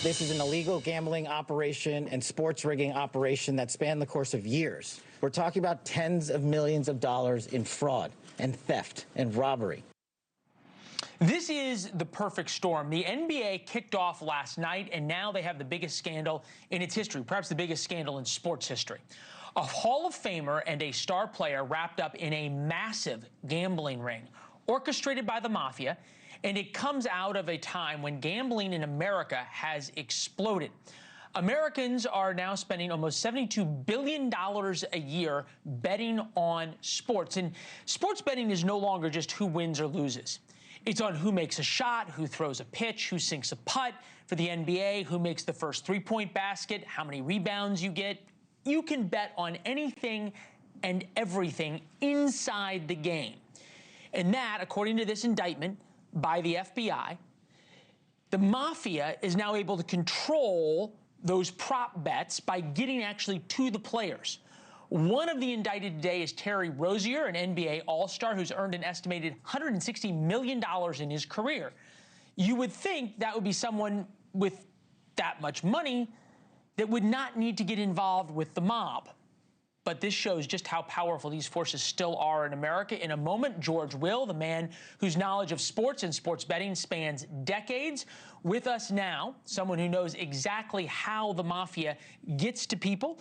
This is an illegal gambling operation and sports rigging operation that spanned the course of years. We're talking about tens of millions of dollars in fraud and theft and robbery. This is the perfect storm. The NBA kicked off last night, and now they have the biggest scandal in its history, perhaps the biggest scandal in sports history. A Hall of Famer and a star player wrapped up in a massive gambling ring orchestrated by the Mafia, and it comes out of a time when gambling in America has exploded. Americans are now spending almost $72 billion a year betting on sports. And sports betting is no longer just who wins or loses. It's on who makes a shot, who throws a pitch, who sinks a putt. For the NBA, who makes the first three-point basket, how many rebounds you get. You can bet on anything and everything inside the game. And that, according to this indictment by the FBI, the Mafia is now able to control those prop bets by getting actually to the players. One of the indicted today is Terry Rozier, an NBA All-Star who's earned an estimated $160 million in his career. You would think that would be someone with that much money that would not need to get involved with the mob. But this shows just how powerful these forces still are in America. In a moment, George Will, the man whose knowledge of sports and sports betting spans decades, with us now, someone who knows exactly how the Mafia gets to people.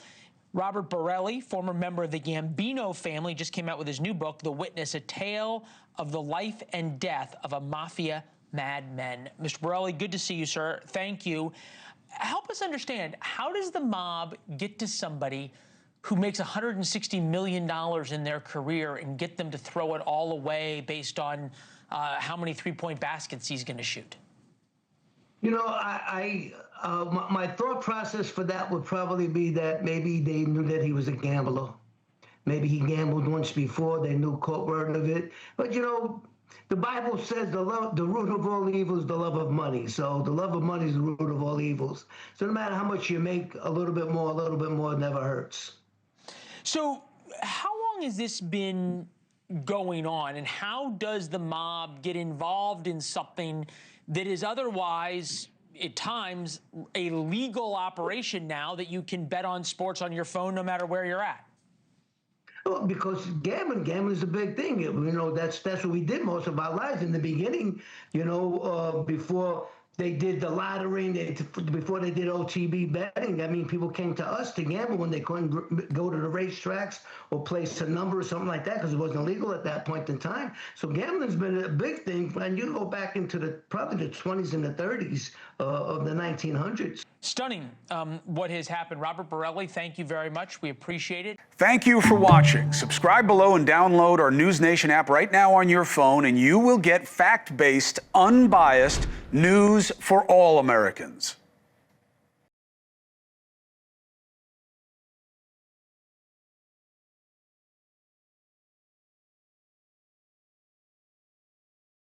Robert Borelli, former member of the Gambino family, just came out with his new book, The Witness, a tale of the life and death of a Mafia madman. Mr. Borelli, good to see you, sir. Thank you. Help us understand, how does the mob get to somebody who makes $160 million in their career and get them to throw it all away based on how many three-point baskets he's going to shoot? You know, my thought process for that would probably be that maybe they knew that he was a gambler. Maybe he gambled once before. They knew, caught word of it. But, you know, the Bible says the root of all evil is the love of money. So the love of money is the root of all evils. So no matter how much you make, a little bit more never hurts. So how long has this been going on, and how does the mob get involved in something that is otherwise, at times, a legal operation now that you can bet on sports on your phone no matter where you're at? Well, because gambling is a big thing. You know, that's what we did most of our lives in the beginning. You know, before they did the lottery, before they did OTB betting. I mean, people came to us to gamble when they couldn't go to the racetracks or place a number or something like that because it wasn't legal at that point in time. So gambling's been a big thing. And you go back into probably the 20s and the 30s of the 1900s. Stunning what has happened. Robert Borelli, thank you very much. We appreciate it. Thank you for watching. Subscribe below and download our NewsNation app right now on your phone, and you will get fact-based, unbiased news for all Americans.